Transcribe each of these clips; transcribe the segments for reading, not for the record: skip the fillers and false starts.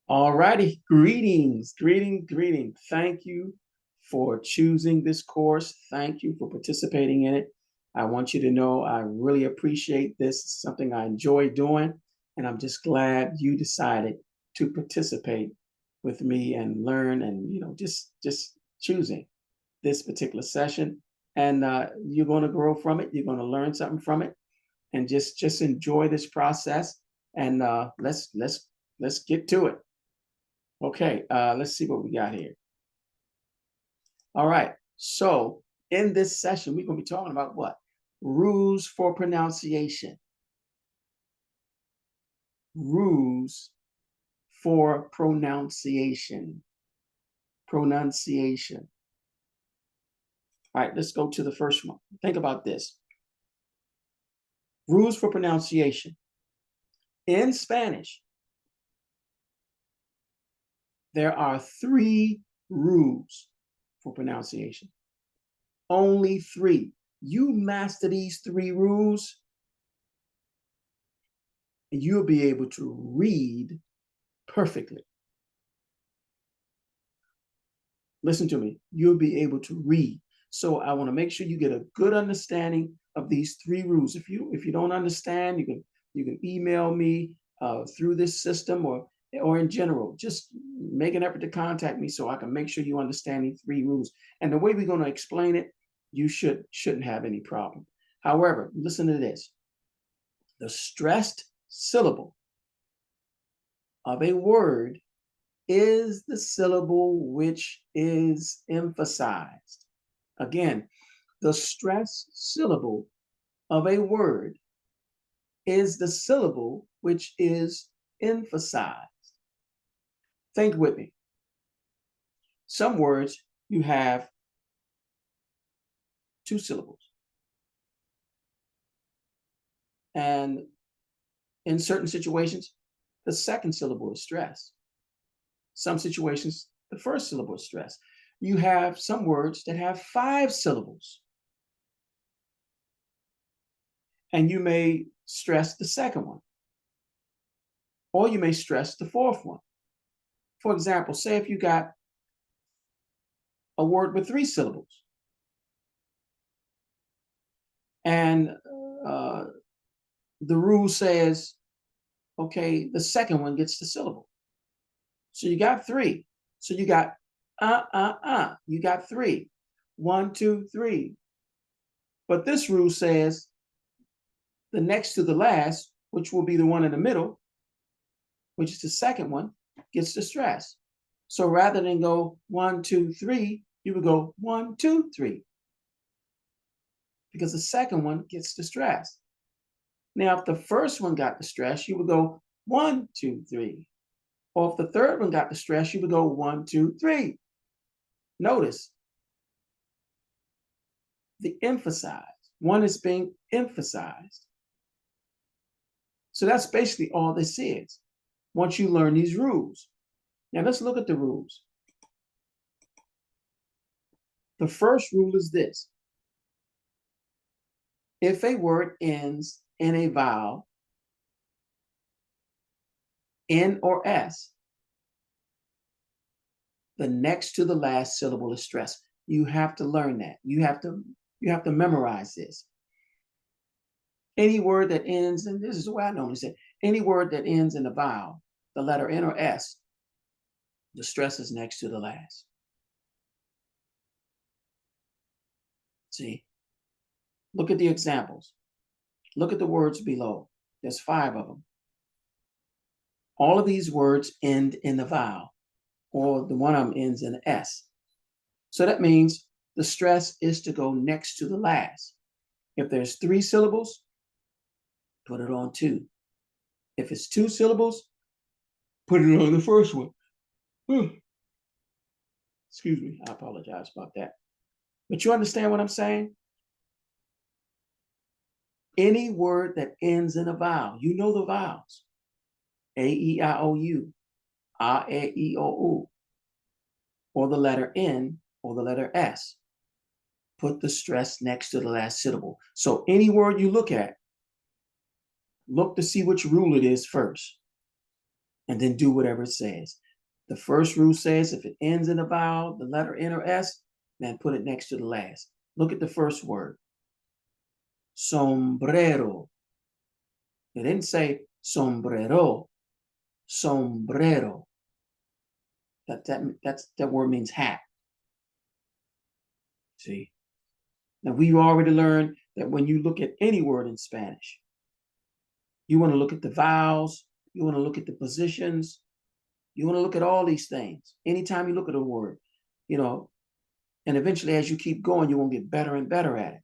All righty. Greetings, greeting. Thank you for choosing this course. Thank you for participating in it. I want you to know I really appreciate this. It's something I enjoy doing, and I'm just glad you decided to participate with me and learn and just choosing this particular session. And you're going to grow from it. You're going to learn something from it, and just enjoy this process. And let's get to it. Okay, let's see what we got here. All right, so in this session, we're going to be talking about what? Rules for pronunciation. Rules for pronunciation. Pronunciation. All right, let's go to the first one. Think about this. Rules for pronunciation. In Spanish, there are 3 rules for pronunciation. Only 3. You master these 3 rules, and you'll be able to read perfectly. Listen to me. You'll be able to read. So I want to make sure you get a good understanding of these 3 rules. If you don't understand, you can email me through this system or in general. Just make an effort to contact me so I can make sure you understand these 3 rules. And the way we're going to explain it, you shouldn't have any problem. However, listen to this. The stressed syllable of a word is the syllable which is emphasized. Again, the stressed syllable of a word is the syllable which is emphasized. Think with me. Some words you have 2 syllables. And in certain situations, the second syllable is stressed. Some situations, the first syllable is stressed. You have some words that have 5 syllables, and you may stress the second one, or you may stress the fourth one. For example, say if you got a word with 3 syllables, and the rule says, okay, the second one gets the syllable. So you got 3. So you got You got 3. 1, 2, 3. But this rule says the next to the last, which will be the one in the middle, which is the second one, gets the stress. So rather than go 1, 2, 3, you would go 1, 2, 3, because the second one gets the stress. Now, if the first one got the stress, you would go 1, 2, 3. Or if the third one got the stress, you would go 1, 2, 3. Notice the emphasized. One is being emphasized. So that's basically all this is once you learn these rules. Now let's look at the rules. The first rule is this. If a word ends in a vowel, N or S, the next to the last syllable is stressed. You have to learn that. You have to memorize this. Any word that ends, and this is what I normally say, any word that ends in a vowel, the letter N or S, the stress is next to the last. See? Look at the examples. Look at the words below. There's 5 of them. All of these words end in the vowel, or the one of them ends in an S. So that means the stress is to go next to the last. If there's 3 syllables, put it on 2. If it's 2 syllables, put it on the first one. Excuse me, I apologize about that. But you understand what I'm saying? Any word that ends in a vowel, you know the vowels. A, E, I, O, U, A, E, O, U, or the letter N or the letter S. Put the stress next to the last syllable. So any word you look at, look to see which rule it is first. and then do whatever it says. The first rule says if it ends in a vowel, the letter N or S, then put it next to the last. Look at the first word. Sombrero. It didn't say sombrero. Sombrero. That word means hat. See? Now we already learned that when you look at any word in Spanish, you want to look at the vowels, you want to look at the positions, you want to look at all these things. Anytime you look at a word, you know, and eventually as you keep going, you're going to get better and better at it.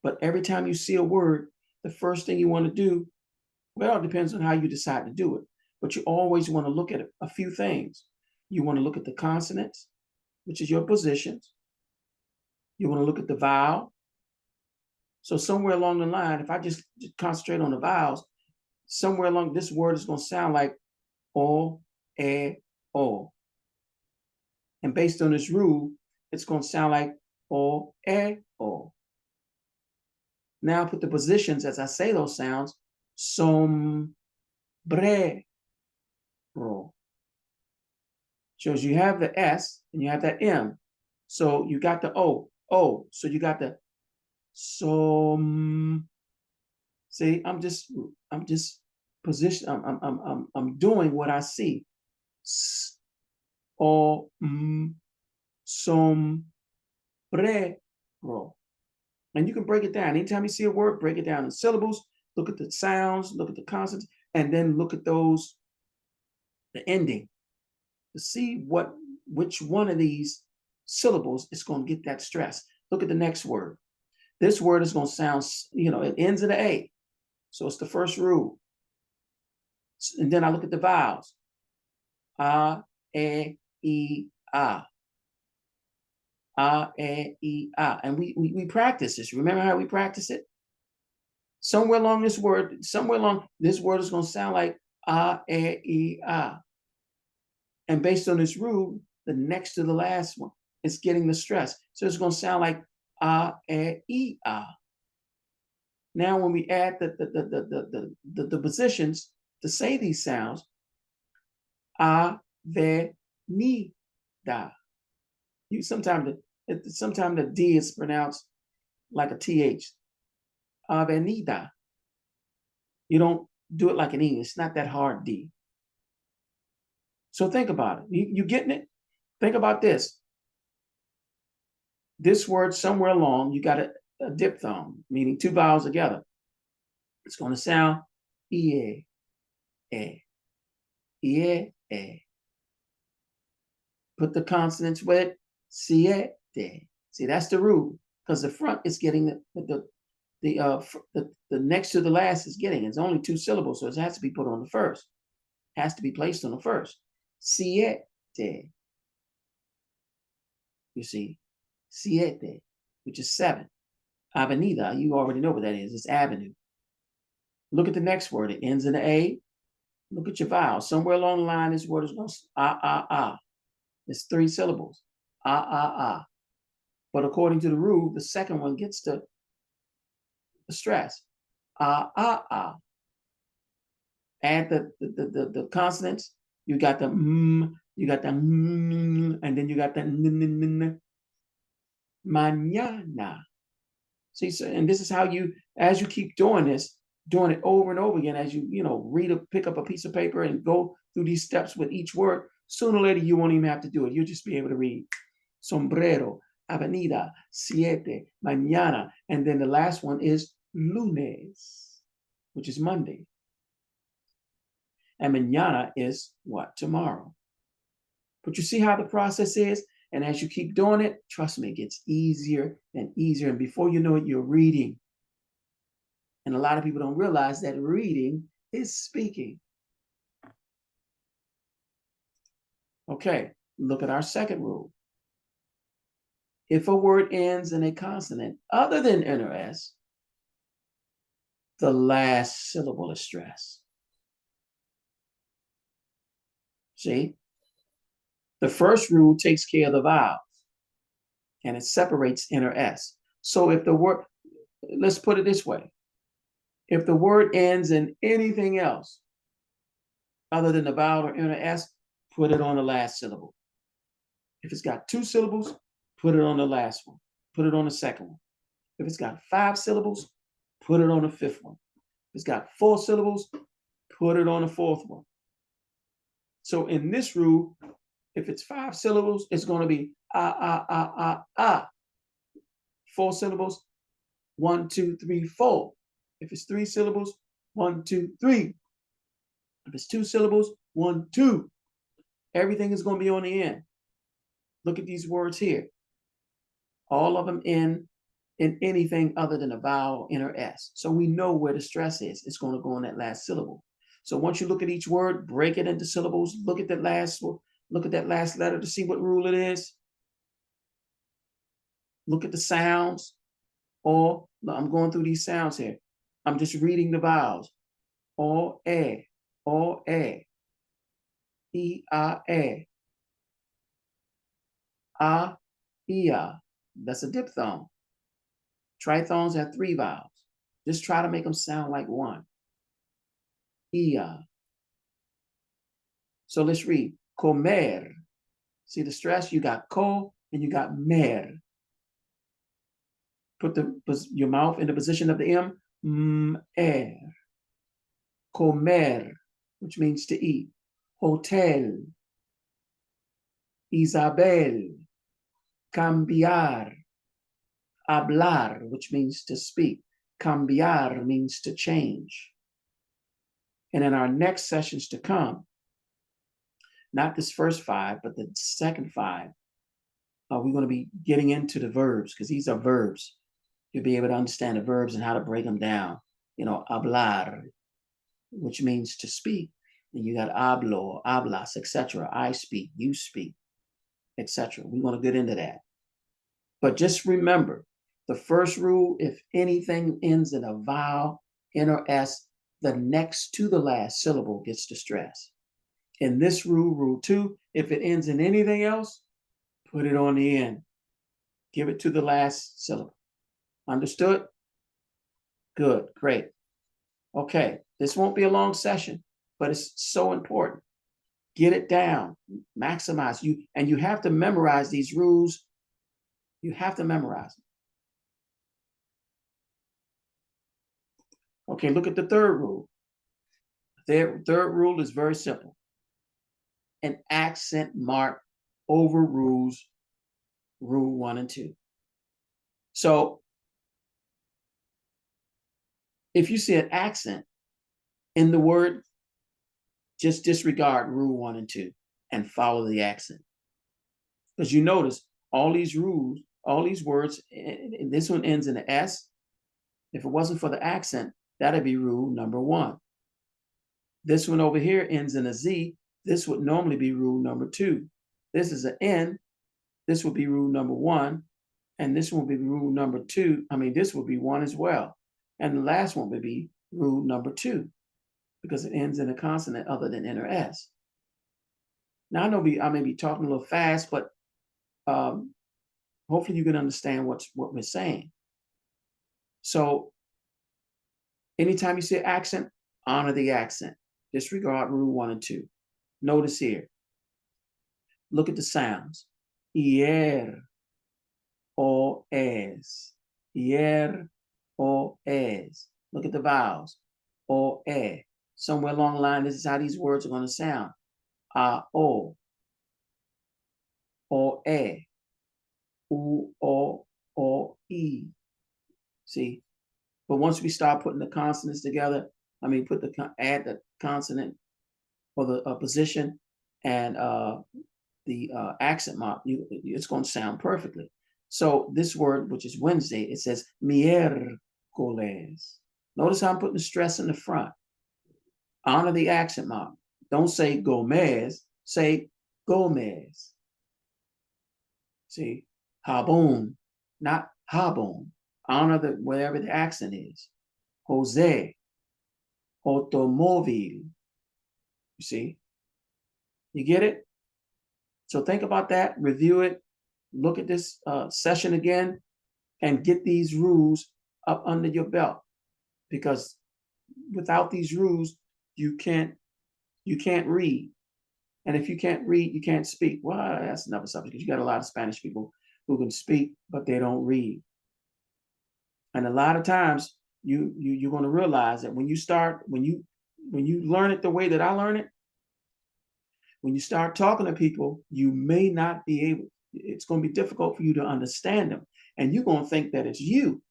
But every time you see a word, the first thing you want to do, well, it depends on how you decide to do it. But you always want to look at a few things. You want to look at the consonants, which is your positions. You want to look at the vowel. So somewhere along the line, if I just concentrate on the vowels, somewhere along this word is going to sound like o, e, o. And based on this rule, it's going to sound like o, e, o. Now put the positions as I say those sounds. Sombrero. Shows you have the S and you have that M. So you got the O. So you got the som. See, I'm just position. I'm doing what I see. Sombrero. And you can break it down. Anytime you see a word, break it down in syllables, look at the sounds, look at the consonants, and then look at those, the ending, to see which one of these syllables is going to get that stress. Look at the next word. This word is going to sound, it ends in an A. So it's the first rule. And then I look at the vowels. A, E, I, A. A, E, I. And we practice this. Remember how we practice it? Somewhere along this word is going to sound like A, E, I. And based on this rule, the next to the last one is getting the stress. So it's going to sound like A, E, I. Now, when we add the positions to say these sounds, A, ve, ni, da. Sometimes the D is pronounced like a TH. Avenida. You don't do it like an E. It's not that hard D. So think about it. You getting it? Think about this. This word somewhere along, you got a diphthong, meaning two vowels together. It's going to sound ie, e, ie, e. Put the consonants with siete. See, that's the rule, because the front is getting the next to the last is getting. It's only two syllables, so it has to be put on the first. It has to be placed on the first. Siete. You see, siete, which is 7. Avenida, you already know what that is. It's avenue. Look at the next word. It ends in an A. Look at your vowel. Somewhere along the line, this word is going to ah. It's 3 syllables. Ah. But according to the rule, the second one gets the stress. Ah. Add the consonants. You got the you got the and then you got the mañana. See, so, and this is how you, as you keep doing this, doing it over and over again, as you pick up a piece of paper and go through these steps with each word, sooner or later you won't even have to do it. You'll just be able to read sombrero, avenida, siete, mañana, and then the last one is lunes, which is Monday. And mañana is what? Tomorrow. But you see how the process is? And as you keep doing it, trust me, it gets easier and easier. And before you know it, you're reading. And a lot of people don't realize that reading is speaking. Okay, look at our second rule. If a word ends in a consonant other than N or S, the last syllable is stressed. See? The first rule takes care of the vowels, and it separates N or S. So if the word, let's put it this way. If the word ends in anything else, other than the vowel or inner S, put it on the last syllable. If it's got 2 syllables, put it on the last one. Put it on the second one. If it's got 5 syllables, put it on the 5th one. If it's got 4 syllables, put it on the 4th one. So in this rule, if it's 5 syllables, it's going to be ah. 4 syllables, 1, 2, 3, 4. If it's 3 syllables, 1, 2, 3. If it's 2 syllables, 1, 2. Everything is going to be on the end. Look at these words here. All of them in anything other than a vowel, inner S. So we know where the stress is. It's going to go on that last syllable. So once you look at each word, break it into syllables, look at that last letter to see what rule it is. Look at the sounds. Or I'm going through these sounds here. I'm just reading the vowels. O, E, O, E, I, A, Ia. That's a diphthong. Trithongs have 3 vowels. Just try to make them sound like one. Ia. So let's read. Comer. See the stress? You got ko and you got mer. Put your mouth in the position of the M. Comer, which means to eat. Hotel. Isabel. Cambiar. Hablar, which means to speak. Cambiar means to change. And in our next sessions to come, not this first 5, but the second 5, we're going to be getting into the verbs because these are verbs. You'll be able to understand the verbs and how to break them down. You know, hablar, which means to speak. And you got hablo, hablas, etc. I speak, you speak, etc. We're going to get into that. But just remember, the first rule, if anything ends in a vowel, inner S, the next to the last syllable gets the stress. In this rule, rule 2, if it ends in anything else, put it on the end. Give it to the last syllable. Understood? Good, great. Okay, this won't be a long session, but it's so important. Get it down, maximize you, and you have to memorize these rules. You have to memorize them. Okay, look at the third rule. The third rule is very simple. An accent mark overrules rule 1 and 2. So if you see an accent in the word, just disregard rule 1 and 2 and follow the accent. Because you notice all these rules, all these words, and this one ends in an S. If it wasn't for the accent, that'd be rule number 1. This one over here ends in a Z. This would normally be rule number 2. This is an N. This would be rule number 1. And this will be rule number 2. I mean, this would be 1 as well. And the last one would be rule number 2 because it ends in a consonant other than inner S. Now, I may be talking a little fast, but hopefully you can understand what we're saying. So anytime you see an accent, honor the accent. Disregard rule 1 and 2. Notice here. Look at the sounds. Ier, o, es. Ier, o, es. Look at the vowels. O, e. Somewhere along the line, this is how these words are going to sound. A, o. O, e. U, o, e. See? But once we start putting the consonants together, add the consonant or the position and the accent mark, it's going to sound perfectly. So this word, which is Wednesday, it says miércoles. Notice how I'm putting the stress in the front. Honor the accent mark. Don't say Gomez, say Gomez. See, jabón, not jabón. Honor wherever the accent is. Jose, automóvil. You see? You get it? So think about that, review it, look at this session again, and get these rules up under your belt. Because without these rules, you You can't read. And if you can't read, you can't speak. Well, that's another subject because you got a lot of Spanish people who can speak, but they don't read. And a lot of times you're going to realize that when you learn it the way that I learn it, when you start talking to people, you may not be able, it's going to be difficult for you to understand them. And you're going to think that it's you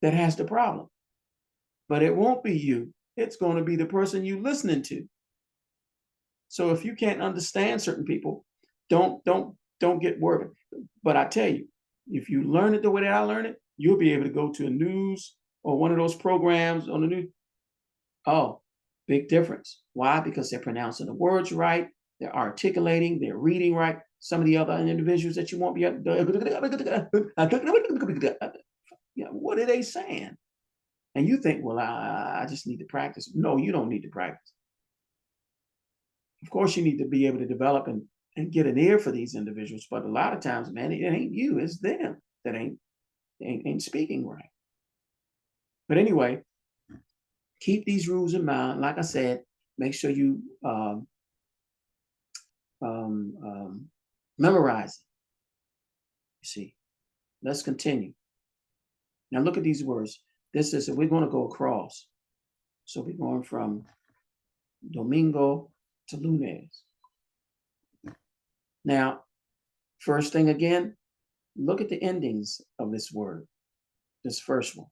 that has the problem. But it won't be you. It's going to be the person you listening to. So if you can't understand certain people, don't get worried. But I tell you, if you learn it the way that I learn it, you'll be able to go to a news or one of those programs on the news. Oh, big difference. Why? Because they're pronouncing the words right, they're articulating, they're reading right. Some of the other individuals that you won't be, yeah, what are they saying? And you think, well, I just need to practice. No, you don't need to practice. Of course, you need to be able to develop and get an ear for these individuals. But a lot of times, man, it ain't you, it's them that ain't speaking right. But anyway, keep these rules in mind. Like I said, make sure you um, um, memorize it. You see, let's continue. Now look at these words. This is, we're going to go across. So we're going from domingo to lunes. Now, first thing again, look at the endings of this word, this first one.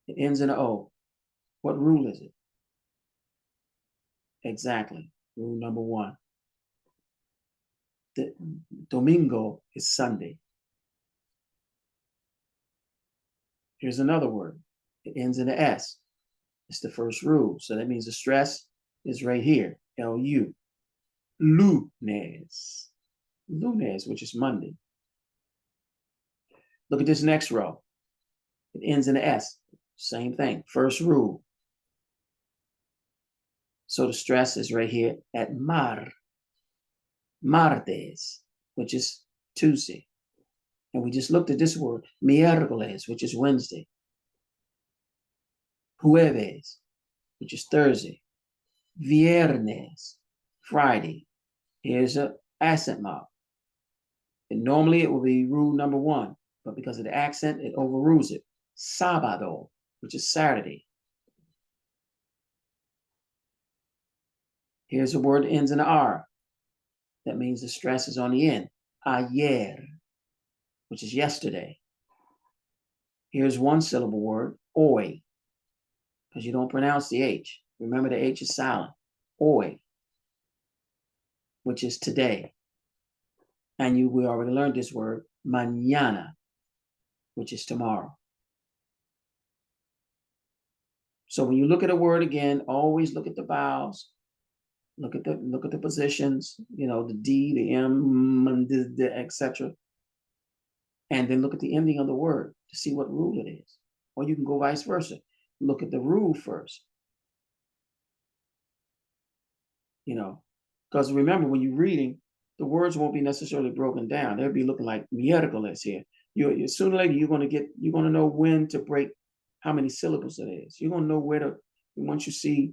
It ends in an O. What rule is it? Exactly. Rule number one. The domingo is Sunday. Here's another word. It ends in an S. It's the first rule. So that means the stress is right here. L-U. Lunes. Lunes, which is Monday. Look at this next row. It ends in an S. Same thing. First rule. So the stress is right here at martes, which is Tuesday. And we just looked at this word, miércoles, which is Wednesday. Jueves, which is Thursday. Viernes, Friday. Here's an accent mark. And normally it will be rule number one, but because of the accent, it overrules it. Sábado, which is Saturday. Here's a word that ends in an R. That means the stress is on the end. Ayer, which is yesterday. Here's one syllable word, hoy, because you don't pronounce the H. Remember the H is silent. Hoy, which is today. And we already learned this word, mañana, which is tomorrow. So when you look at a word again, always look at the vowels, look at the positions, the D, the M, the etc. And then look at the ending of the word to see what rule it is. Or you can go vice versa. Look at the rule first. Because remember, when you're reading, the words won't be necessarily broken down. They'll be looking like miércoles here. Sooner or later, you're going to know when to break how many syllables it is. You're going to know where to, once you see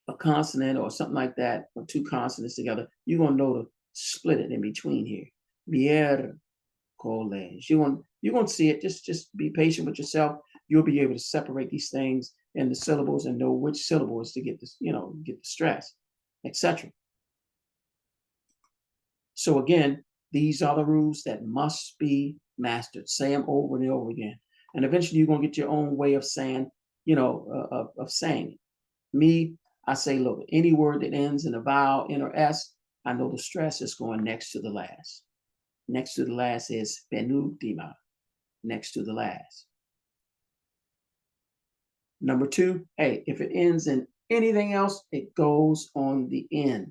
a consonant or something like that, or two consonants together, you're going to know to split it in between here. Miércoles. You're going to see it. Just be patient with yourself. You'll be able to separate these things in the syllables and know which syllables to get this, get the stress, etc. So again, these are the rules that must be mastered. Say them over and over again. And eventually you're going to get your own way of saying, of saying it. Me, I say, look, any word that ends in a vowel, N or S, I know the stress is going next to the last. Next to the last is penúltima, next to the last. Number two, hey, if it ends in anything else, it goes on the end.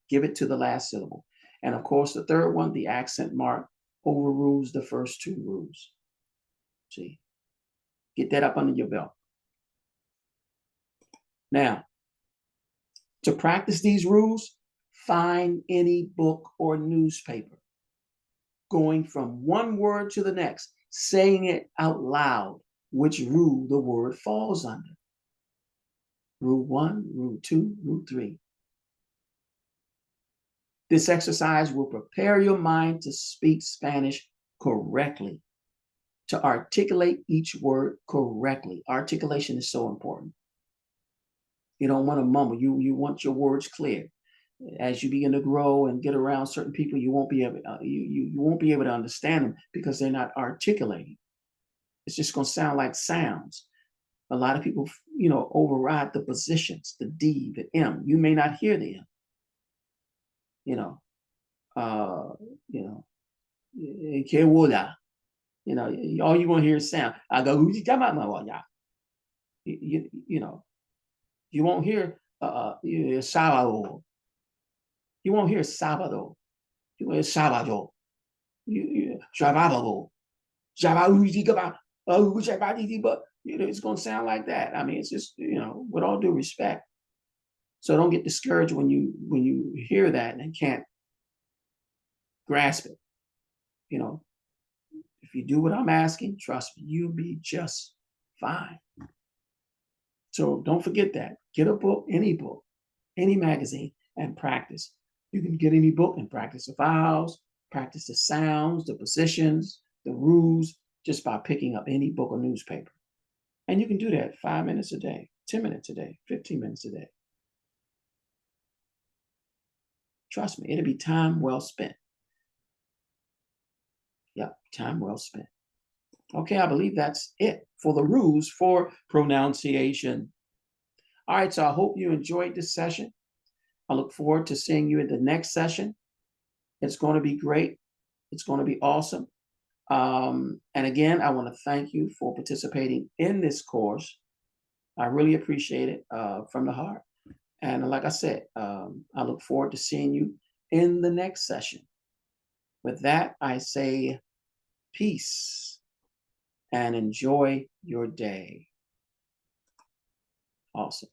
Give it to the last syllable. And of course, the third one, the accent mark, overrules the first two rules. See, get that up under your belt. Now, to practice these rules, find any book or newspaper. Going from one word to the next, saying it out loud, which rule the word falls under. Rule 1, Rule 2, Rule 3. This exercise will prepare your mind to speak Spanish correctly, to articulate each word correctly. Articulation is so important. You don't want to mumble. You want your words clear. As you begin to grow and get around certain people, you won't be able you won't be able to understand them because they're not articulating. It's just going to sound like sounds. A lot of people, override the positions, the D, the M. You may not hear the M. You know, uh, you know, que wola. All you want to hear is sound. I go, you know, you won't hear sábado. You won't hear sábado. You will hear sábado. Sábado. But it's going to sound like that. I mean, it's just, with all due respect. So don't get discouraged when you hear that and can't grasp it. If you do what I'm asking, trust me, you'll be just fine. So don't forget that. Get a book, any magazine, and practice. You can get any book and practice the vowels, practice the sounds, the positions, the rules, just by picking up any book or newspaper. And you can do that 5 minutes a day, 10 minutes a day, 15 minutes a day. Trust me, it'll be time well spent. Yep, time well spent. Okay, I believe that's it for the rules for pronunciation. All right, so I hope you enjoyed this session. I look forward to seeing you in the next session. It's going to be great. It's going to be awesome. And again, I want to thank you for participating in this course. I really appreciate it from the heart. And like I said, I look forward to seeing you in the next session. With that, I say peace and enjoy your day. Awesome.